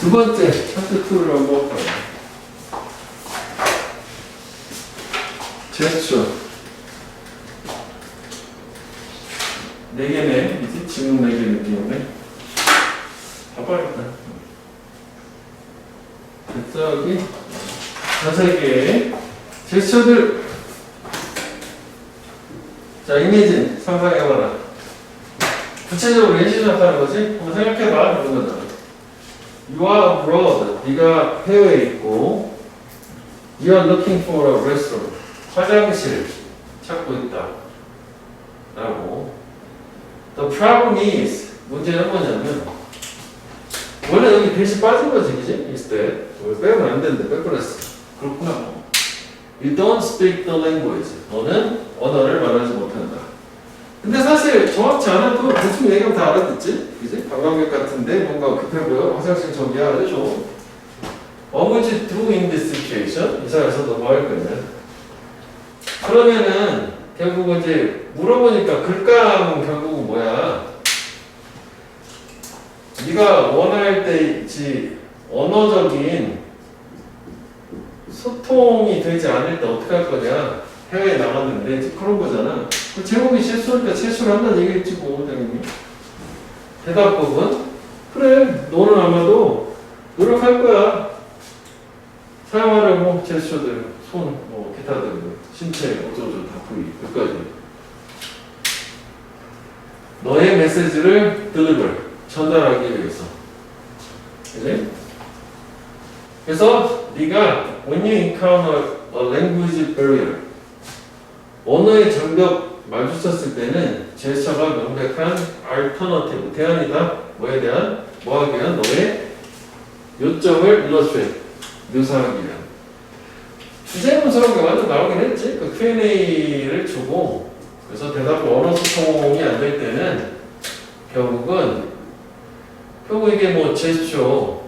두 번째, 차트 2를 한번 볼까요? 제스처. 4개네. 이제 지금 4개 느낌이네. 봐봐야겠다. 됐어, 여기. 5개의 제스처들. 자, 이미진 상상해봐라. 구체적으로 예시 시작하는 거지? 한번 생각해봐. 이런 거잖아. You are abroad. 네가 해외에 있고 You are looking for a restroom. 화장실 찾고 있다. 라고. The problem is 문제는 뭐냐면 원래 여기 대시 빠진 거지, 그지? is that. 빼면 안 되는데 빼버렸어. 그렇구나. You don't speak the language. 너는 언어를 말하지 못한다. 근데 사실 정확치 않아도 대충 얘기하면 다 알아듣지? 그지? 관광객 같은데 뭔가 급해 보여? 화장실 정리야? 알려줘. What would you do in this situation? 이 상황에서 너 뭐 할 거냐? 그러면은 결국 이제 물어보니까 글감은 결국은 뭐야? 네가 원할 때 있지 언어적인 소통이 되지 않을 때 어떻게 할 거냐? 해외에 나갔는데 그런 거잖아. 그 제목이 실수니까 실수를 한다는 얘기겠지 뭐 당연히. 대답법은 그래 너는 아마도 노력할 거야. 사용하려고 제스처들 손 뭐 기타들 신체 어쩌고저쩌고 다 부위 여기까지 너의 메시지를 deliver 전달하기 위해서. 그래? 그래서 네가 when you encounter a language barrier 언어의 장벽 마주쳤을 때는 제스처가 명백한 alternative 대안이다. 뭐에 대한? 뭐하기 위한? 너의 요점을 illustrate 묘사하기 위한. 주제문서라는 게 완전 나오긴 했지. 그 Q&A를 주고 그래서 대답 언어 소통이 안 될 때는 결국 이게 뭐 제스처를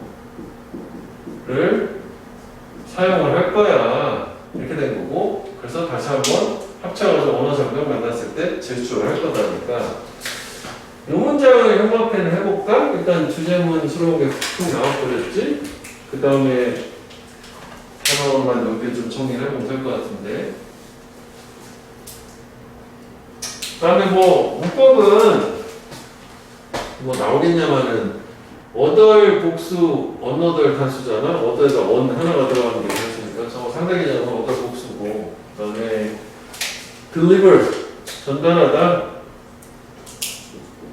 사용을 할 거야. 이렇게 된 거고 그래서 다시 한번 합쳐가지고 언어 장벽 만났을 때 제스처를 할 거다니까 이 문장을 형광펜을 해볼까? 일단 주제문스러운 게 툭 나와버렸지? 그 다음에 단어만 몇 개 좀 정리를 해보면 될 것 같은데 그 다음에 뭐 문법은 뭐 나오겠냐마는 어덜 복수 언어덜 단수잖아. 어덜에다 언 하나가 들어가는 게 있으니까 저거 상대계좌는 어덜 복수고 그 다음에 deliver 전달하다.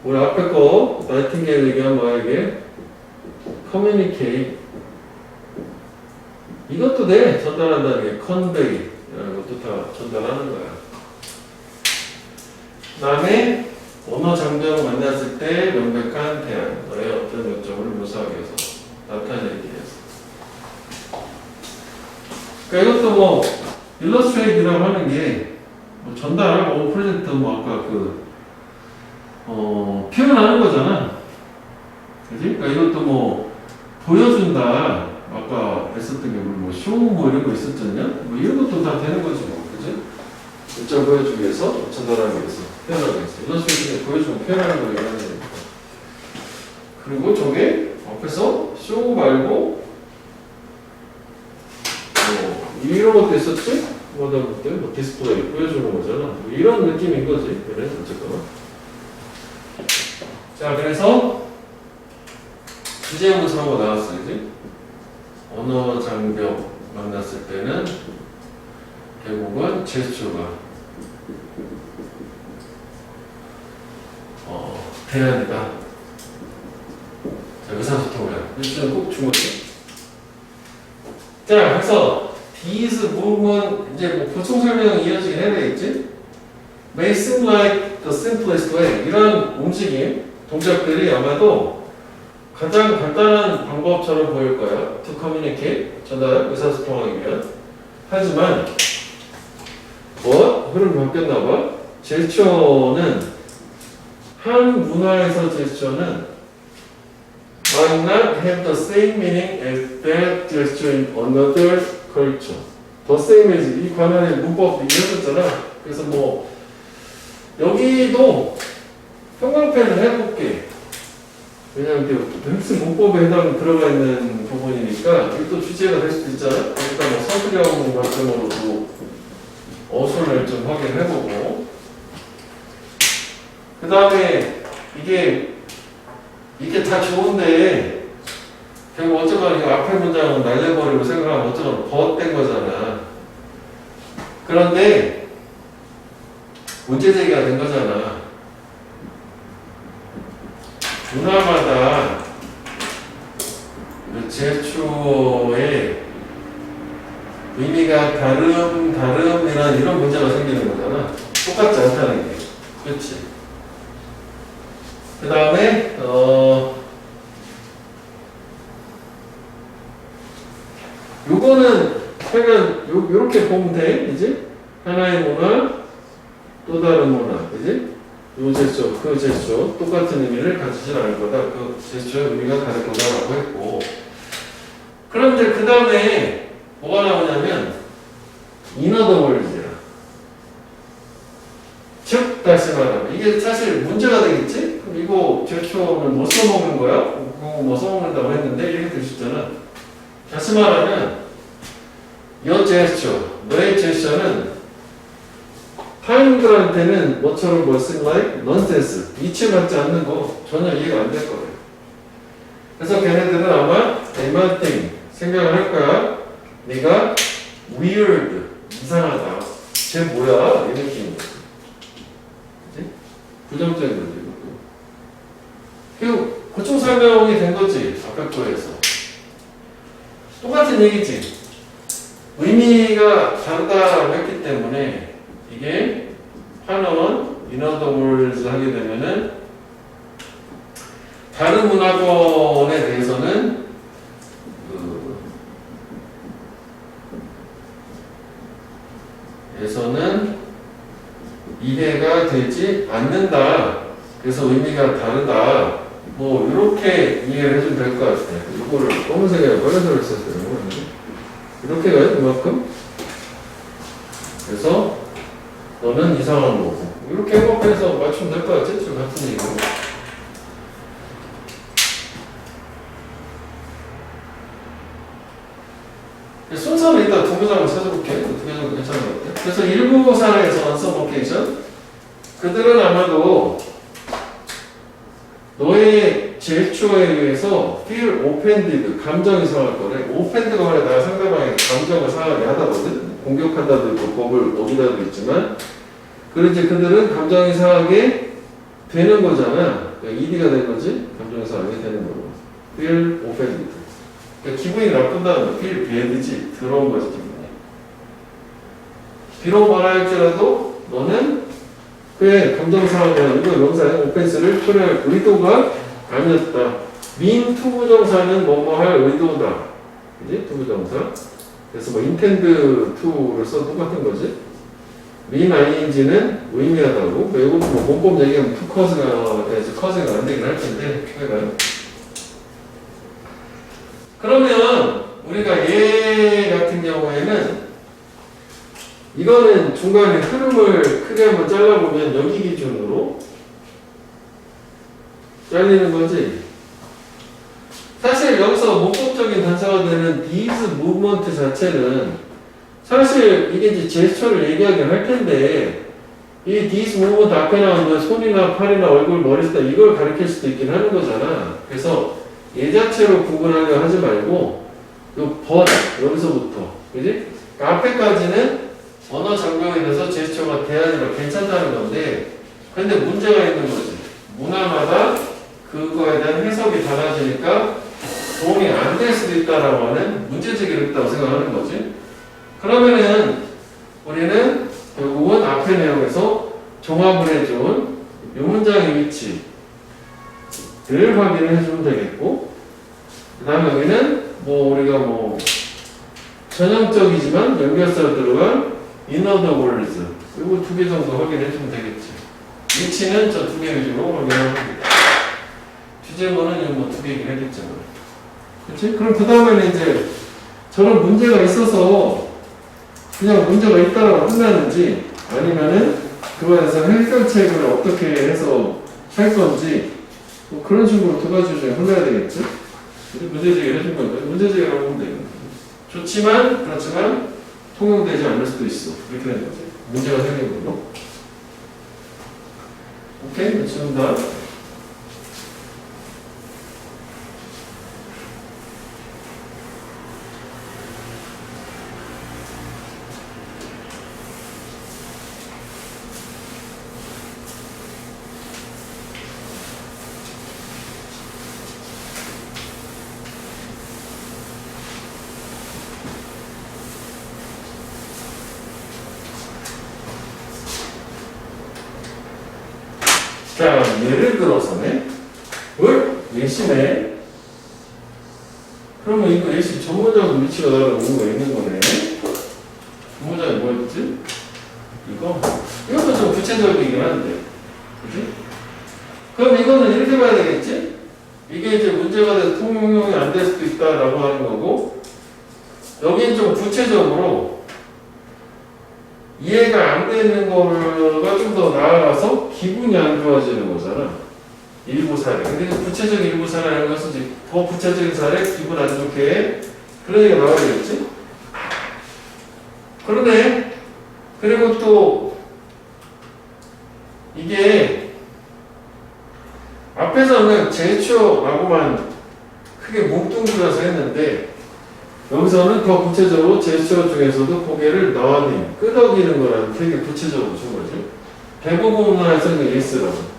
우리 앞에 거 나이팅게일 얘기한 뭐에게 communicate 이것도 돼. 전달한다는 게 convey 이것도 다 전달하는 거야. 그 다음에 언어 장벽을 만났을 때 명백한 대안 너의 어떤 요점을 묘사하기 위해서 나타내기 위해서. 그러니까 이것도 뭐 illustrate이라고 하는 게 뭐 전달, 뭐 프로젝트 뭐 아까 표현하는 거잖아. 그지? 그러니까 이것도 뭐 보여준다. 아까 했었던 게 뭐 쇼 뭐 이런 거 있었잖냐? 뭐 이런 것도 다 되는 거지 뭐. 그지? 일절 보여주기 위해서 전달하기 위해서 표현하기 위해서 illustrate는 보여주고 표현하는 걸 얘기하는 거니까. 그리고 저게 앞에서 쇼 말고 뭐 이런 것도 있었지? 뭐 디스플레이 보여주는 거잖아. 뭐 이런 느낌인 거지. 그래 어쨌거나. 자 그래서 주제문서라고 나왔어, 그지? 언어 장벽 만났을 때는 결국은 제스처가 대안이다. 자 의사소통을 일주는 꼭 중요해. 자 그래서 these movement 이제 뭐 보충 설명이 이어지긴 해야 되겠지? May seem like the simplest way. 이런 움직임, 동작들이 아마도 가장 간단한 방법처럼 보일 거야. To communicate, 전달, 의사소통하기 위한. 하지만 뭐? 흐름이 바뀌었나 봐. 제스처는 한 문화에서 제스처는 might not have the same meaning as that gesture in another culture. The same as 이 관한의 문법 이어졌잖아. 그래서 뭐 여기도 형광펜을 해볼게. 왜냐면 이게 흡수 문법에 해당 들어가 있는 부분이니까 이게 또 주제가 될 수도 있잖아. 그러니까 뭐 서술형 관점으로도 어순을 좀 확인해보고, 그 다음에 이게 다 좋은데 결국 어쩌면 이거 앞에 문장은 날려버리고 생각하면 어쩌면 벗된 거잖아. 그런데 문제 제기가 된 거잖아. 문화마다 제초의 의미가 다름이란 이런 문제가 생기는 거잖아. 똑같지 않다는 게. 그렇지. 그 다음에 요거는 약간 요렇게 보면 돼. 그지? 하나의 문화, 또 다른 문화. 그지? 요 제스처, 그 제스처 똑같은 의미를 가지진 않을 거다. 그 제스처의 의미가 다를 거다라고 했고, 그런데 그 다음에 뭐가 나오냐면 인어더 월드야. 즉 다시 말하면 이게 사실 문제가 되겠지? 그럼 이거 제스처는 뭐 써먹는 거야? 그거 뭐 써먹는다고 했는데 이렇게 될 수 있잖아. 다시 말하면 요 제스처, 너의 제스처는 타인들한테는 뭐처럼 뭐 seem like nonsense, 이치 맞지 않는 거 전혀 이해가 안 될 거예요. 그래서 걔네들은 아마 they might think, 생각을 할 거야. 네가 weird, 이상하다. 쟤 뭐야? 이 느낌인 거지. 그치? 부정적인 거지, 이것도. 그리고 고충 설명이 된 거지, 아까 거에서. 똑같은 얘기지. 의미가 다르다라고 했기 때문에 이게 한원, 인어더월즈 하게 되면은 다른 문화권에 대해서는 이해가 되지 않는다. 그래서 의미가 다르다. 뭐 이렇게 이해를 해주면 될 것 같아요. 이거를 검은색에 빨간색으로 썼어요. 이렇게 가요, 이만큼. 그래서 너는 이상한 거고. 이렇게 해서 맞추면 될 것 같지? 지금 같은 얘기고. 순서는 일단 두 문장을 찾아볼게. 두 문장은 괜찮은 것 같아. 그래서 일부 사례에서 언서버케이션. 그들은 아마도 너의 제스처에 의해서 feel offended, 감정이 상할 거래. offended가 말해 나 상대방의 감정을 상하게 하다거든. 공격한다도 있고 법을 어기다도 있지만, 그런지 그들은 감정이 상하게 되는 거잖아. 그러니까 ED가 된 거지. 감정이 상하게 되는 거고. feel offended. 그러니까 기분이 나쁜다는 거. feel bad지. 더러운 거지 기분이. 비록 말할지라도 너는 그의 감정 상하게 하는 이거 명사의 오펜스를 표현할 의도가 아니었다. mean 투부정사는 뭐뭐 할 의도다. 그지? 투부정사. 그래서 뭐 intend to를 써도 똑같은 거지. mean ing는 의미하다고. 이것도 뭐 문법 얘기하면 to cause가 돼서 cause가 안 되긴 할 텐데. 해봐요. 그러면 우리가 얘 같은 경우에는 이거는 중간에 흐름을 크게 한번 잘라보면 여기 기준으로 잘리는 거지. 사실 여기서 문법적인 단서가 되는 these movement 자체는 사실 이게 이제 제스처를 얘기하긴 할 텐데 이 these movement 앞에 나오는 손이나 팔이나 얼굴, 머리 숫자 이걸 가리킬 수도 있긴 하는 거잖아. 그래서 얘 자체로 구분하려 하지 말고 요 but 여기서부터 그지? 그러니까 앞에까지는 언어 장벽에 대해서 제스처가 대안이라 괜찮다는 건데 근데 문제가 있는 거지. 문화마다 그거에 대한 해석이 달라지니까 도움이 안 될 수도 있다라고 하는 문제제기를 했다고 생각하는 거지. 그러면은 우리는 결국은 앞의 내용에서 종합을 해준 이 문장의 위치를 확인을 해주면 되겠고 그 다음에 여기는 뭐 우리가 뭐 전형적이지만 연결사로 들어간 in other words 이거 두 개 정도 확인해 주면 되겠지. 위치는 저 두 개 위주로 확인하면 되겠다. 주제문은 이거 뭐 두 개 얘기를 했겠죠. 그렇지? 그럼 그 다음에는 이제 저런 문제가 있어서 그냥 문제가 있다라고 끝나는지 아니면은 그거에 대해서 해결책을 어떻게 해서 할 건지 뭐 그런 식으로 두 가지 중에 골라야 되겠지? 문제제기를 해준 건데 문제제기라고 하면 돼요. 좋지만 그렇지만 통용되지 않을 수도 있어. 이렇게 되는 거지. 문제가 생긴 걸로. 오케이? 지운다. 자, 예를 들어서네. 예시네. 그러면 이거 예시 전문적인 위치가 다른 의미가 있는 거네. 전문적이 뭐였지? 이것도 좀 구체적이긴 한데. 그지? 그럼 이거는 이렇게 봐야 되겠지? 이게 이제 문제가 돼서 통용이 안 될 수도 있다라고 하는 거고, 여긴 좀 구체적으로 이해가 안 되는 거가 좀 더 나아가서 기분이 안 좋아지는 거잖아. 일부 사례. 근데 구체적인 일부 사례라는 것은 이제 더 구체적인 사례, 기분 안 좋게 해. 그런 얘기가 나와야겠지? 그러네. 그리고 또 이게 앞에서는 제스처라고만 크게 뭉뚱그려서 했는데 여기서는 더 구체적으로 제스처 중에서도 고개를 너닝, 끄덕이는 거라는 되게 구체적으로 준 거지. 대부분에서는 yes라고.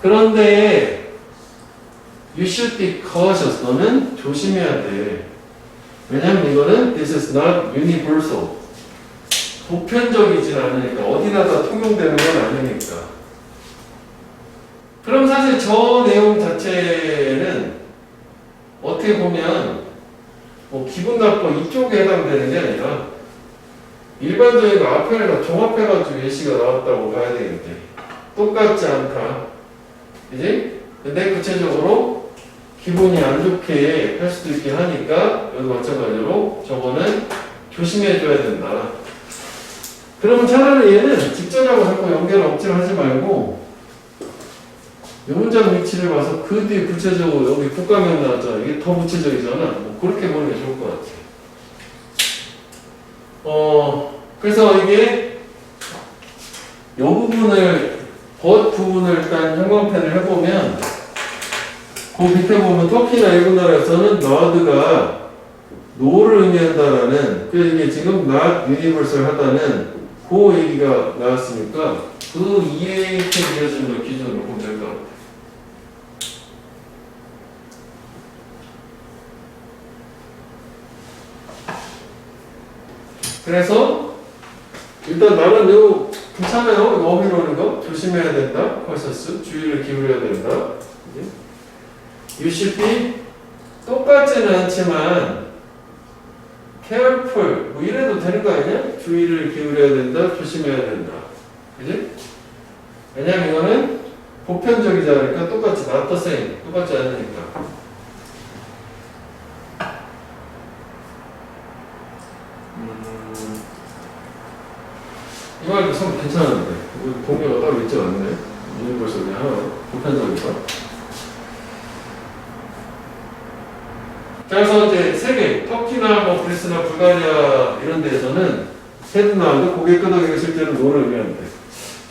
그런데 you should be cautious. 너는 조심해야 돼. 왜냐면 이거는 this is not universal. 보편적이진 않으니까 어디나 다 통용되는 건 아니니까. 그럼 사실 저 내용 자체는 어떻게 보면 기분 나빠 이쪽에 해당되는 게 아니라 일반적인 거 앞에가 종합해가지고 예시가 나왔다고 봐야 되는데 똑같지 않다. 그지? 근데 구체적으로 기분이 안 좋게 할 수도 있긴 하니까 여기도 마찬가지로 저거는 조심해줘야 된다. 그러면 차라리 얘는 직전하고 자꾸 연결을 억지로 하지 말고 이 문장 위치를 봐서 그 뒤에 구체적으로 여기 국가명 나왔잖아. 이게 더 구체적이잖아. 뭐 그렇게 보는 게 좋을 것 같아. 그래서 이게 이 부분을 부분을 일단 형광펜을 해보면 그 밑에 보면 터키나 일본 나라에서는 not가 no를 의미한다라는 이게 지금 not universal 하다는 그 얘기가 나왔으니까 그 이해에 이어지는 걸 기준으로 보면 될 것 같아요. 그래서 일단 나는 이거 괜찮아요. 이거 어휘로는 거 조심해야 된다. 컬서스 주의를 기울여야 된다. You should be 똑같지는 않지만 careful 뭐 이래도 되는 거 아니냐? 주의를 기울여야 된다. 조심해야 된다. 그지? 왜냐면 이거는 보편적이지 않으니까 똑같이 not the same 똑같지 않으니까. 이 말도 참 괜찮은데 동료가 따로 있지 않네. 유니버설 그냥 하나 보편적이다. 그래서 이제 세계 터키나 뭐 그리스나 불가리아 이런 데에서는 헤드나운드 고개 끄덕이가 실제로 노를 의미하는데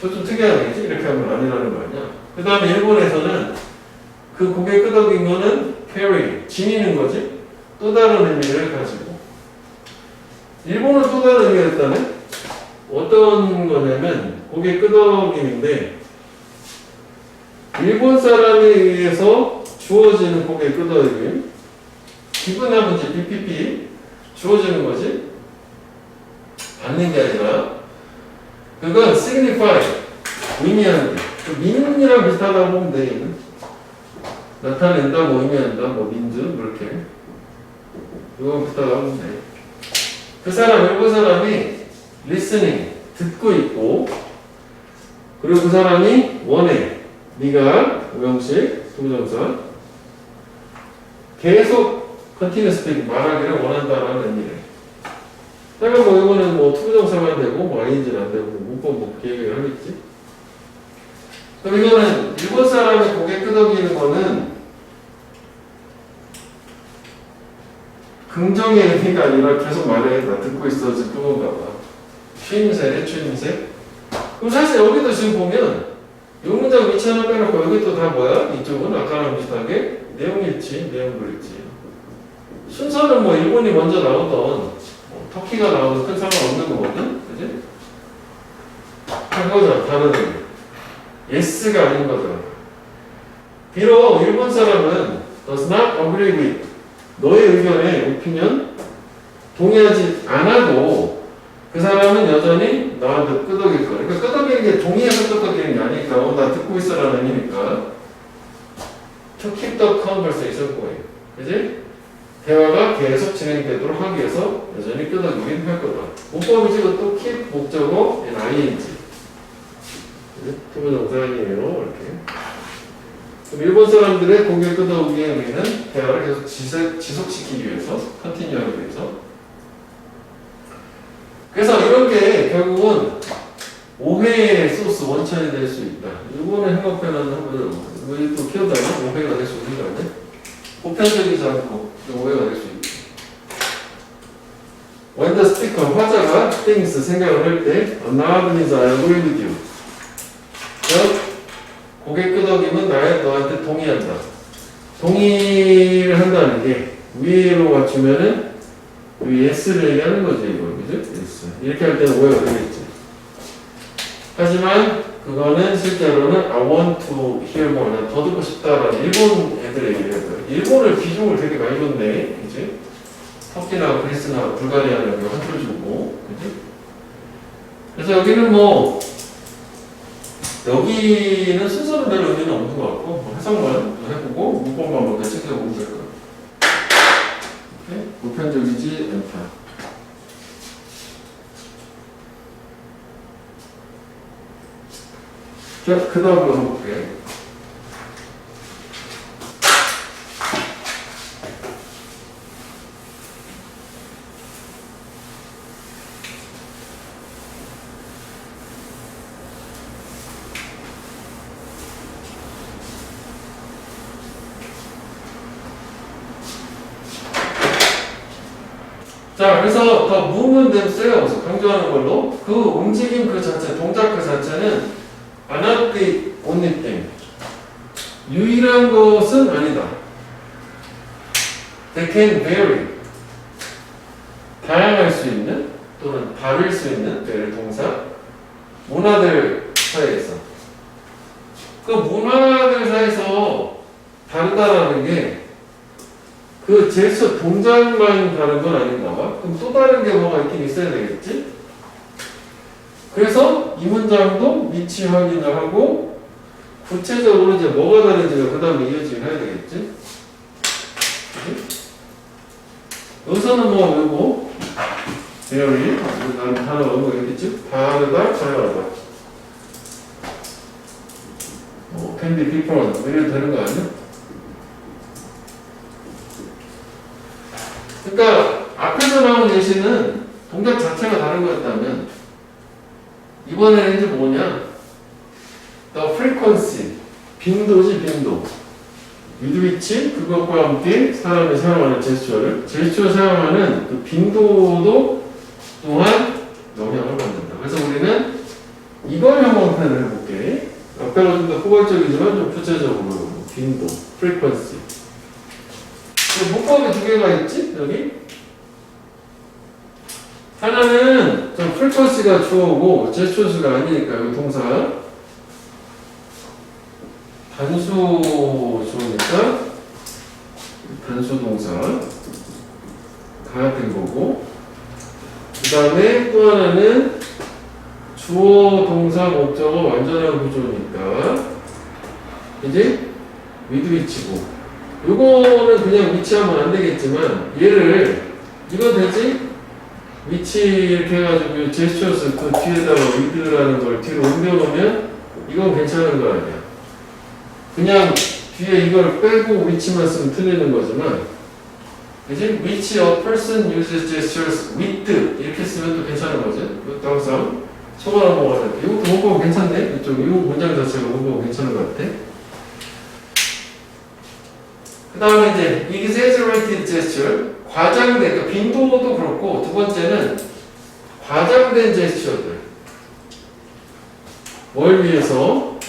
저 좀 특이한 얘기지. 이렇게 하면 아니라는 거 아니야. 그 다음에 일본에서는 그 고개 끄덕인 거는 carry 지니는 거지. 또 다른 의미를 가지고 일본은 또 다른 의미가 있다네. 어떤 거냐면 고개 끄덕임인데 일본 사람에 의해서 주어지는 고개 끄덕임 기분하면 이제 PPP 주어지는 거지 받는 게 아니라 그건 signify 의미하는 게 민이랑 비슷하다고 보면 돼. 얘는 나타낸다 뭐 의미한다 뭐 민즈 이렇게 이거 비슷하다고 보면 돼. 그 사람 일본 사람이 listening 듣고 있고 그리고 그 사람이 원해 네가 오형식 동정사 계속 continuous speaking 말하기를 원한다라는 의미래. 내가 뭐 이거는 뭐 투부정사만 되고 뭐 ing는 안 되고 문법 뭐 계획을 하겠지. 그럼 이거는 일본 사람이 고개 끄덕이는 거는 긍정의 의미가 아니라 계속 말해. 나 듣고 있어. 지금 그건가 봐. 추임새래, 추임새. 그럼 사실 여기도 지금 보면 이 문장 위치 하나 빼놓고 여기 또 다 뭐야? 이쪽은 아까랑 비슷하게 내용일치, 내용글일치. 순서는 뭐 일본이 먼저 나오던 뭐 터키가 나오든 큰 상관없는 거거든? 그지? 그거잖아. 다르든 yes가 아닌 거잖아. 비록 일본 사람은 does not agree with 너의 의견에 opinion 동의하지 않아도 그 사람은 여전히 나한테 끄덕일 거야. 그러니까 끄덕이는 게 동의해서 끄덕이는 게 아니니까 나 듣고 있어라는 의미니까 to keep the conversation going. 그지? 대화가 계속 진행되도록 하기 위해서 여전히 끄덕이긴 할 거다. 문법이지 또 keep 목적어 ing. 투부정사이에요. 이렇게. 그럼 일본 사람들의 고개 끄덕이기의 의미는 대화를 계속 지속시키기 위해서, 컨티뉴하기 위해서. 그래서 이런 게 결국은 오해의 소스, 원천이 될 수 있다. 일본의 행업 표현은 한번 우리 또 키우다가 오해가 될 수 있는 거 아니야? 보편적이지 않고 오해가 될 수 있다. When the speaker, 화자가 things, 생각을 할 때 nod is I agree with you. 고개 끄덕이면 너한테 동의한다. 동의를 한다는 게 위로 맞추면은 yes를 얘기하는 거지, 이거. 그죠? yes. 이렇게 할 때는 오해가 되겠지. 하지만 그거는 실제로는 I want to hear more. 난 더 듣고 싶다라는 일본 애들 얘기를 해요. 일본을 비중을 되게 많이 줬네. 그지? 터키나 그리스나 불가리아는 한줄 주고. 그지? 그래서 여기는 뭐 여기는 순서는 별 의미는 없는 것 같고 뭐 해석만 해보고 문법만 한번 챙겨보면 될 것 같아요. 보편적이지 않다. 자, 그 다음으로 한번 볼게요. 자, 그래서 더 movement themselves 강조하는 걸로 그 움직임 그 자체, 동작 그 자체는 are not the only thing. 유일한 것은 아니다. They can vary. 다양할 수 있는 또는 다를 수 있는 예를 동사 문화들 사이에서 그 문화들 사이에서 다르다라는 게 그 제스처 동작만 다른 건 아닌가 봐. 그럼 또 다른 게 뭐가 있긴 있어야 되겠지? 그래서 이 문장도 위치 확인을 하고 구체적으로 이제 뭐가 다른지가 그 다음에 이어지긴 해야 되겠지? 여기서는 뭐 이거 very 나는 단어가 뭐 있겠지? 다르다, 다양하다. can be different 이래도 되는 거 아니야? 그러니까 앞에서 나온 예시는 동작 자체가 다른 거였다면 이번에는 이제 뭐냐? The frequency, 빈도지 빈도. with which 그것과 함께 사람이 사용하는 제스처를 사용하는 그 빈도도 또한 영향을 받는다. 그래서 우리는 이걸 형용편을 해볼게. 아까가 좀 더 포괄적이지만 좀 구체적으로 빈도, frequency. 문법이 두 개가 있지? 여기? 하나는 좀 frequency가 주어고 제스처수가 아니니까 여기 동사 단수 주어니까 단수 동사가 된 거고 그 다음에 또 하나는 주어 동사 목적어 완전한 구조니까 이제 with which고 요거는 그냥 위치하면 안 되겠지만 얘를 이거 되지? 위치 이렇게 해가지고 제스처스 그 뒤에다가 with라는 걸 뒤로 옮겨놓으면 이건 괜찮은 거 아니야. 그냥 뒤에 이걸 빼고 위치만 쓰면 틀리는 거지만 그지? which a person uses gestures with 이렇게 쓰면 또 괜찮은 거지. 이것도 항상 저거 넘어가야 돼. 이것도 문법 괜찮네? 이쪽, 이 문장 자체가 문법 괜찮은 것 같아. 그 다음에 이제, exaggerated gesture. 과장된, 그러니까 빈도도 그렇고, 두 번째는 과장된 제스처들. 뭘 위해서?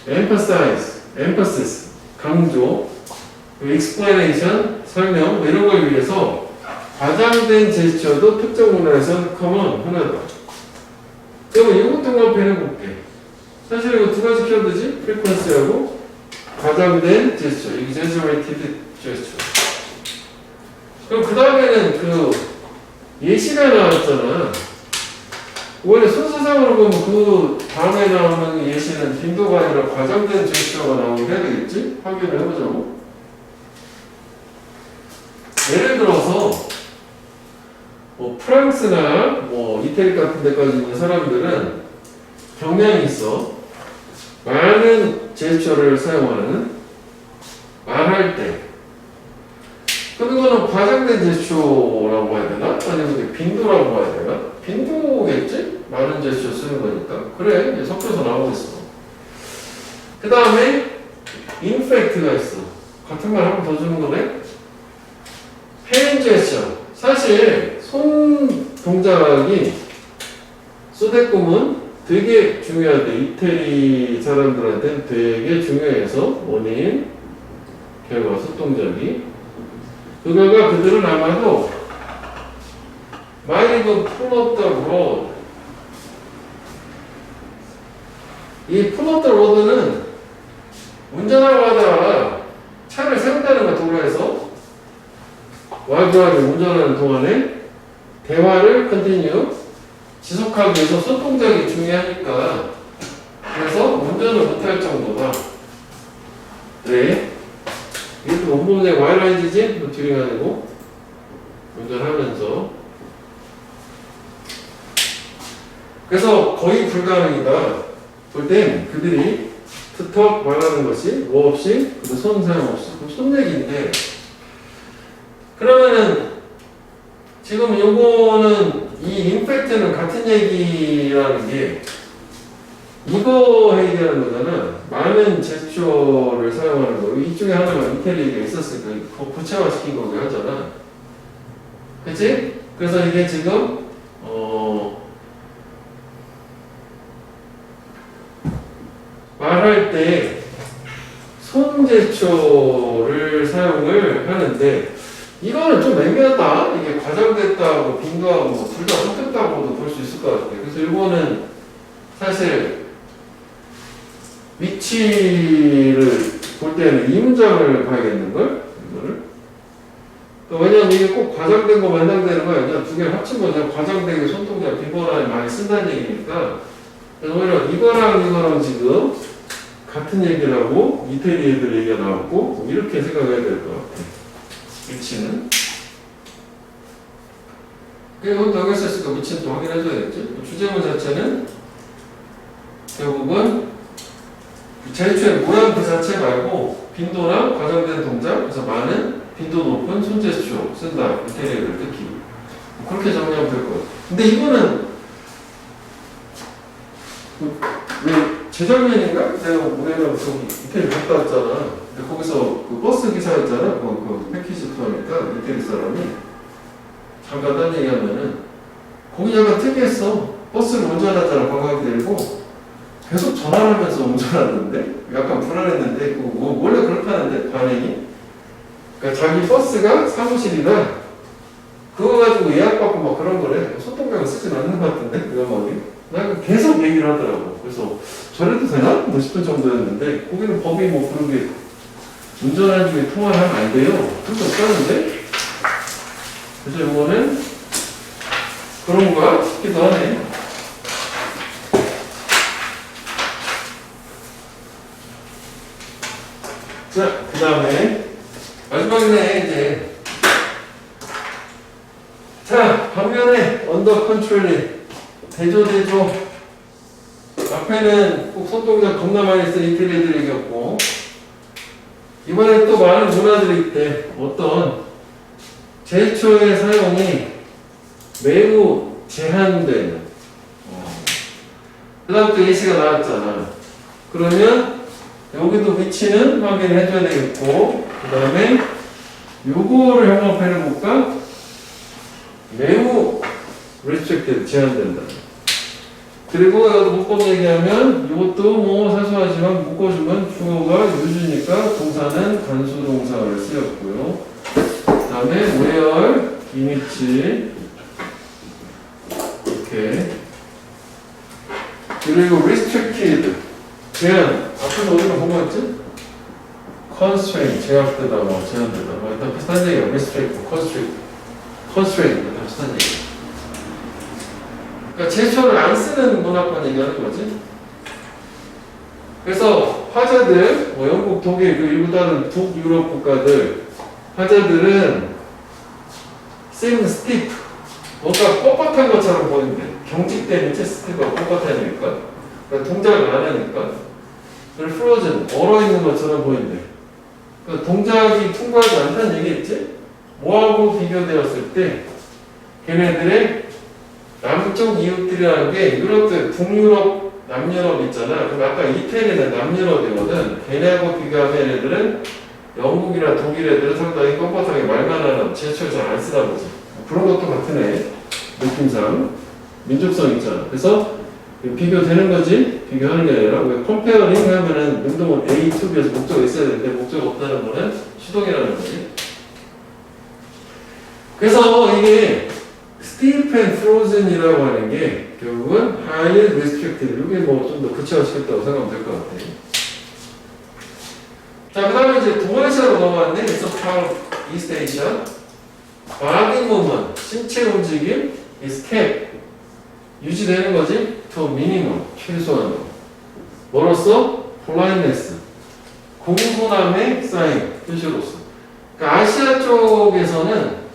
emphasize, emphasis, 강조, explanation, 설명, 뭐 이런 걸 위해서 과장된 제스처도 특정 문화에서는 common, 흔하다. 그러면 이것도 한번 배워볼게. 사실 이거 두 가지 키워드지? frequency하고 과장된 제스처, exaggerated gesture. 그럼 그 다음에는 그 예시가 나왔잖아. 원래 순서상으로 보면 그 다음에 나오는 예시는 빈도가 아니라 과장된 제스처가 나오게 해야 되겠지? 확인을 해보자고. 예를 들어서 뭐 프랑스나 뭐 이태리 같은 데까지 있는 사람들은 경향이 있어. 많은 제스처를 사용하는 말할 때. 그럼 이거는 과장된 제스처라고 해야 되나? 아니면 빈도라고 해야 되나? 빈도겠지? 많은 제스처 쓰는 거니까. 그래, 이제 섞여서 나오고 있어. 그 다음에 인팩트가 있어. 같은 말 한 번 더 주는 거네? hand gesture. 사실 손 동작이 쏘대꿈은 되게 중요하대. 이태리 사람들한테는 되게 중요해서 원인, 결과, 손동작이. 그거가 그들은 아마도 might even pull up the road. 이 pull up the road는 운전하고 하다가 차를 세운다는 거 도로에서 와주하게 운전하는 동안에 대화를 continue 지속하기 위해서 손동작이 중요하니까 그래서 운전을 못할 정도다. 네. 이것도 원본의 와이라이즈지? 노트링 아니고 운전하면서 그래서 거의 불가능이다. 볼 땐 그들이 툭툭 말하는 것이 뭐 없이 그리고 손 사용 없이 손 얘기인데 그러면은 지금 요거는 이 임팩트는 같은 얘기라는 게 이거 얘기하는 거잖아. 많은 제스처를 사용하는 거. 이 중에 하나가 이태리 얘기가 있었으니까 그거 구체화시킨 거긴 하잖아. 그치? 그래서 이게 지금 말할 때 손 제스처를 사용을 하는데 이거는 좀 애매하다. 이게 과장됐다고 빈도하고 둘 다 섞였다고도 볼 수 있을 것 같아. 그래서 이거는 사실 위치를 볼 때는 이 문장을 봐야겠는걸? 이거를. 왜냐면 이게 꼭 과장된 거만 해당되는 거야. 그냥 두 개를 합친 거잖아. 과장되게 손동작 빈번하게 많이 쓴다는 얘기니까. 그래서 오히려 이거랑 지금 같은 얘기를 하고 이태리 애들 얘기가 나왔고 이렇게 생각해야 될 것 같아. 위치는. 그리고 더 했었으니까 위치는 또 확인해줘야겠지. 주제문 자체는 결국은 제스처의 모양 그 자체 말고 빈도나 과장된 동작, 그래서 많은 빈도 높은 손 제스처 쓴다. 이태리를 특히 그렇게 정리하면 될 것 같아. 근데 이거는 왜 재작년인가? 내가 우리는 저기 이태리 갔다 왔잖아. 근데 거기서 그 버스 기사였잖아. 그 패키지 투어니까 이태리 사람이 잠깐 딴 얘기하면은 거기 약간 특이했어. 버스를 운전하잖아. 관광객들고 계속 전화를 하면서 운전하는데 약간 불안했는데 원래 그렇다는데 반응이. 그러니까 자기 버스가 사무실이라 그거 가지고 예약받고 막 그런 거래. 소통력을 쓰진 않는 것 같은데 그 음악이. 나 계속 얘기를 하더라고. 그래서 저래도 되나? 뭐 싶은 정도였는데 거기는 법이 뭐 그런 게 운전하는 중에 통화를 하면 안 돼요. 그래서 없다는데? 그래서 이거는 그런가 싶기도 하네. 자, 그 다음에 마지막이네 이제. 자, 반면에 언더 컨트롤이 대조 앞에는 꼭 손동작 겁나 많이 쓴 이태리 애들 얘기였고 이번에 또 많은 문화들이 있대. 어떤 제스처의 사용이 매우 제한된 그 다음 또 예시가 나왔잖아. 그러면 여기도 위치는 확인을 해줘야 되겠고, 그 다음에 요거를 형광펜을 볼까? 매우 restricted, 제한된다. 그리고 여기도 문법 얘기하면 이것도 뭐 사소하지만 묶어주면 주어가 유주니까 동사는 간수 동사를 쓰였고요. 그 다음에 where, 이미지 이렇게. 그리고 restricted, 제한. 앞에서 어디가 본 거였지? constraint, 제약되다, 뭐 제한되다. 뭐 일단 비슷한 얘기야. restrict, constraint, 일단 비슷한 얘기야. 그러니까 제초를 안 쓰는 문학관 얘기하는 거지. 그래서 화자들, 뭐 영국, 독일, 그 일부 다른 북유럽 국가들 화자들은 seem stiff, 뭔가 뻣뻣한 것처럼 보이는데 경직된 체스트가 뻣뻣하니까, 그러니까 동작을 안 하니까, 그리고 frozen, 얼어있는 것처럼 보이는데, 그러니까 동작이 풍부하지 않다는 얘기겠지? 뭐하고 비교되었을 때 걔네들의 남쪽 이웃들이라는 게 유럽들, 북유럽, 남유럽 있잖아. 그럼 아까 이태리는 남유럽이거든. 걔네하고 비교하면 얘네들은 영국이나 독일 애들은 상당히 뻣뻣하게 말만 하는 제스처를 잘 안 쓰나 보지. 그런 것도 같은 애. 느낌상. 민족성 있잖아. 그래서 비교되는 거지. 비교하는 게 아니라 왜 컴페어링 하면은 능동은 A, to, B에서 목적이 있어야 되는데 목적 없다는 거는 수동이라는 거지. 그래서 이게 stiff and frozen이라고 하는 게 결국은 highly restricted. 이게 뭐 좀 더 구체화시켰다고 생각하면 될 것 같아요. 자, 그 다음에 이제 동아시아로 넘어왔네. 그래서 바로 East Asia. body movement, 신체 움직임, is kept, 유지되는 거지. to minimum, 최소한으로. 뭐로써? politeness, 공손함의 사인, 표시로서. 그러니까 아시아 쪽에서는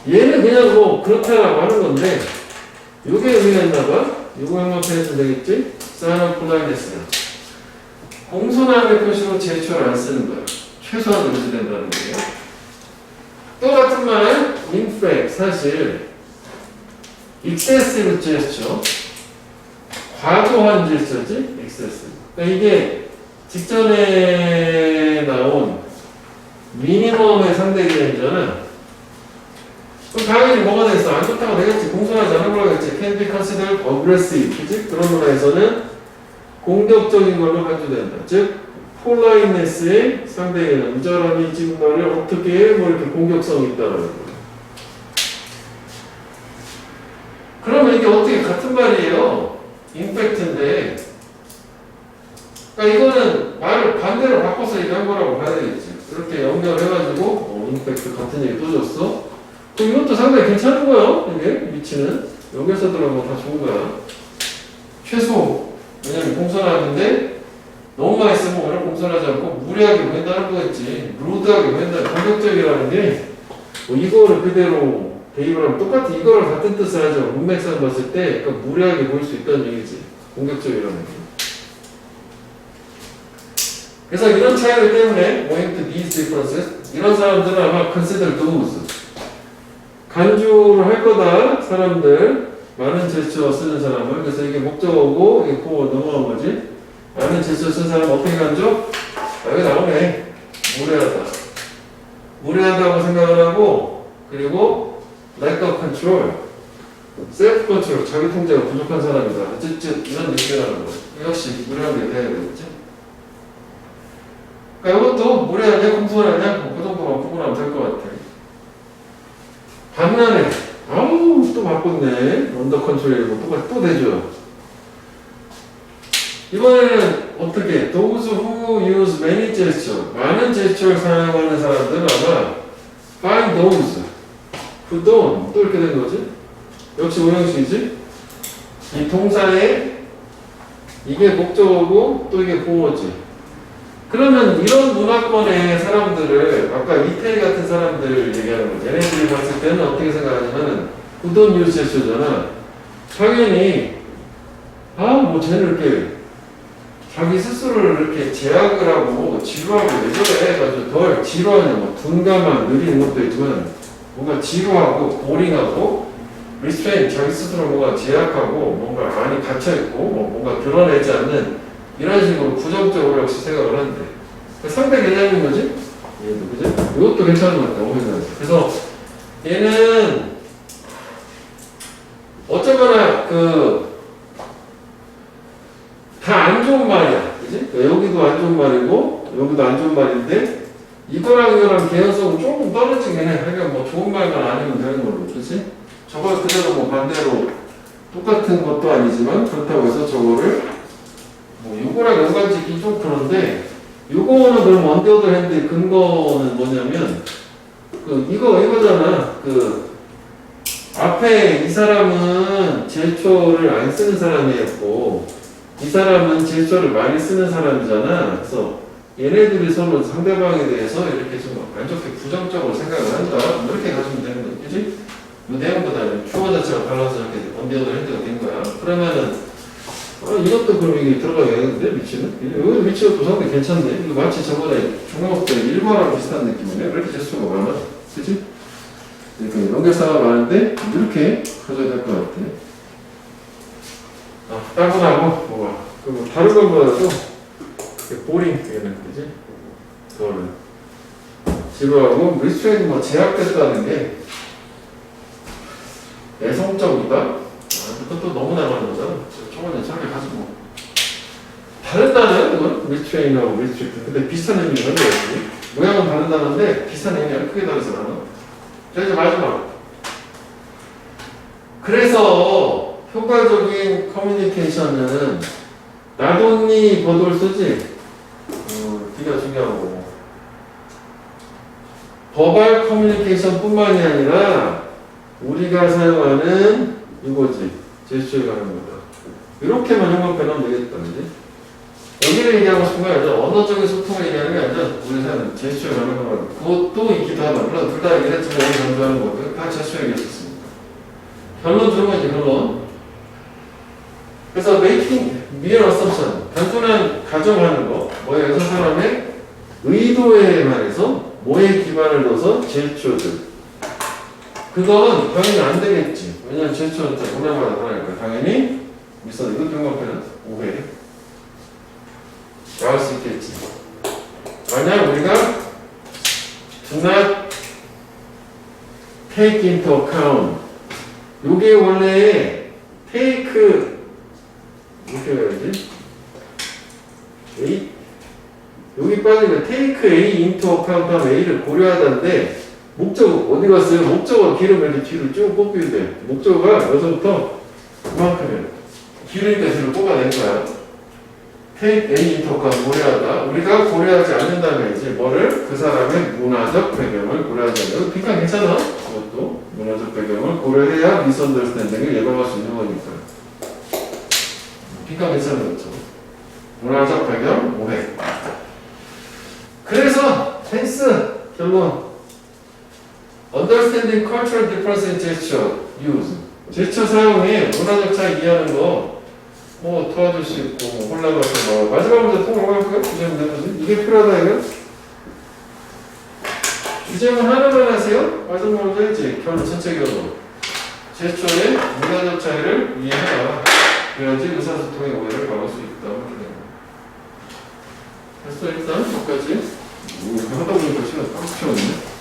얘는 그냥 뭐 그렇다라고 하는 건데 요게 의미가 있나봐. 요거 형광펜에서 되겠지? sign of politeness가 공손함의 표시로 제초를 안 쓰는 거야. 최소한으로 유지된다는 거예요. 또 같은 말은 in fact, 사실 excessive gesture, 과도한 제스처지? excessive. 그러니까 이게 직전에 나온 미니멈의 상대 개념이잖아. 그럼 당연히 뭐가 되겠어? 안 좋다고 되겠지. 공손하지 않은 거라고 했지. can be considered aggressive. 그치? 그런 문화에서는 공격적인 걸로 간주된다. 즉, politeness의 상대 개념. 이 사람이 지금 나를 어떻게 뭐 이렇게 공격성이 있다라는 거야. 그러면 이게 어떻게 같은 말이에요? 임팩트인데. 그러니까 이거는 말을 반대로 바꿔서 얘기한 거라고 봐야 되겠지. 그렇게 연결해가지고, 임팩트 같은 얘기 또 줬어. 그럼 이것도 상당히 괜찮은 거예요. 이게 위치는. 여기서 들어가면 다 좋은 거야. 최소. 왜냐면 공손하는데 너무 많이 쓰면 오히려 공손하지 않고 무리하게 보인다는 거겠지. 루드하게 보인다는 공격적이라는 게 뭐 이거를 그대로 대입을 하면 똑같이 이거를 같은 뜻을 하죠. 문맥상 봤을 때 그러니까 무리하게 보일 수 있다는 얘기지. 공격적이라는 게. 그래서 이런 차이들 때문에 owing to these differences 이런 사람들은 아마 consider those 간주를 할 거다. 사람들 많은 제스처 쓰는 사람을. 그래서 이게 목적어고 이게 고 넘어간 거지. 많은 제스처 쓰는 사람 어떻게 간주? 아, 여기 나오네. 무례하다. 무례하다고 생각을 하고 그리고 lack of control, self control, 자기 통제가 부족한 사람이다. 어쨌든 이런 느낌이라는 거. 역시 무례하게 돼야 되겠지. 그러니까 이것도 무례하냐 공손하냐 뭐 그 정도만 구분하면 될 것 같아. 반면에 아우 또 바꿨네. 언더 컨트롤이고 똑같이 또 되죠. 이번에는 어떻게 those who use many gesture 많은 제스처를 사용하는 사람들은 아마 find those who don't 또 이렇게 된 거지. 역시 오형식이지. 이 동사에 이게 목적어고 또 이게 보어지. 그러면 이런 문화권의 사람들을 아까 이태리 같은 사람들 얘기하는 거지. 얘네들이 봤을 때는 어떻게 생각하냐면 우던 뉴스에서잖아. 당연히 뭐 쟤는 이렇게 자기 스스로를 이렇게 제약을 하고 지루하고 왜 저래 해가지고 덜 지루하냐 뭐 둔감한 느리는 것도 있지만 뭔가 지루하고 보링하고 리스트레인 자기 스스로 뭔가 제약하고 뭔가 많이 갇혀있고 뭔가 드러내지 않는 이런 식으로 부정적으로 역시 생각을 하는데 상대 개념인 거지? 얘도 그지? 이것도 괜찮은 것 같아. 오히려. 그래서 얘는 어쩌거나 다 안 좋은 말이야. 그지? 여기도 안 좋은 말이고 여기도 안 좋은 말인데 이거랑 개연성은 조금 떨어지긴 해. 그러니까 뭐 좋은 말만 아니면 되는 걸로. 그치? 저걸 그대로 뭐 반대로 똑같은 것도 아니지만 그렇다고 해서 저거를 뭐 요거랑 연관짓기 좀 그런데 요거는 그럼 언더드 핸드의 근거는 뭐냐면 이거잖아. 앞에 이 사람은 제스처를 안 쓰는 사람이었고 이 사람은 제스처를 많이 쓰는 사람이잖아. 그래서 얘네들이 서로 상대방에 대해서 이렇게 좀 안 좋게 부정적으로 생각을 한다. 이렇게 가지면 되는 거지. 그치? 이 내용보다 주어 자체가 달라서 이렇게 언더드 핸드가 된 거야. 그러면은 이것도 그럼 이게 들어가야겠는데 위치는? 여기 위치가 또 상당히 괜찮네. 이거 마치 저번에 중간고사 때 일과랑 비슷한 느낌이네. 이렇게 제스처가 많아. 그치? 그러니까 연결사가 많은데 이렇게 가져야 될 것 같아. 따분하고 뭐가 그리고 다른 것보다도 보링 얘는 그지? 그거는 지루하고 리스트레인이 뭐 제약됐다는 게 내성적이다? 그것도 너무 나가는 거잖아. 저번에 저렇게 가지고 다른다는 이건 리스트레인하고 리스트릭트 근데 비슷한 의미가 있는 거지. 모양은 다른다는데 비슷한 의미가 크게 다르지 않아. 자 이제 마지막. 그래서 효과적인 커뮤니케이션은 나돈니 버돌 쓰지? 되게 중요하고 버발 커뮤니케이션 뿐만이 아니라 우리가 사용하는 이거지 제스처에 관한 거다. 이렇게만 형광펜하면 되겠다. 그지? 여기를 얘기하고 싶은 건 아니라 언어적인 소통을 얘기하는 게 아니라 우리 사는 제스처에 관한 거라고. 그것도 있기도 하다. 물론 둘 다 얘기했지만 여기 강조하는 거고 다 제스처 얘기했었습니다. 결론 들어가 이제 결론. 그래서 making mere assumption 단순한 가정하는 거 뭐야 여섯 사람의 의도에 말해서 뭐에 기반을 둬서 제스처들 그건 당연히 안 되겠지. 왜냐면 제스처는 오랜만에 하니까 당연히 미선 이거 경험표는 오해 나올 수 있겠지. 만약 우리가 do not take into account 요게 원래 take 이렇게 해야지 A 여기 빠지면 take A into account 하면 A를 고려하다는데 목적 어디 갔어요? 목적어 기름 이렇게 뒤로 쭉 뽑히면 돼. 목적어가 여기서부터 그만큼이야. 기르니까 뒤로 뽑아낸 거야. take A into account 고려하다. 우리가 고려하지 않는다면 이제 뭐를? 그 사람의 문화적 배경을 고려하지 않는다. 빈칸 괜찮아? 그것도 문화적 배경을 고려해야 미스언더스탠딩을 예방할 수 있는 거니까. 빈칸 괜찮은 거죠. 문화적 배경 오해. 그래서 텐스 결론 Understanding cultural difference in gesture use 제스처 사용이 문화적 차이 이해하는 거 뭐 도와줄 수 있고 뭐 혼란 같은 거 마지막 문제 통과할까요? 주제문 되는지 이게 필요하다 이거? 주제문 하나만 하세요? 마지막 문제 했지? 결론 전체 결론 제스처의 문화적 차이를 이해해라. 그래야지 의사소통의 오해를 막을 수 있다. 이렇게 됩니다. 됐어 일단 여기까지. 하다 보니까 시간 딱 채웠네.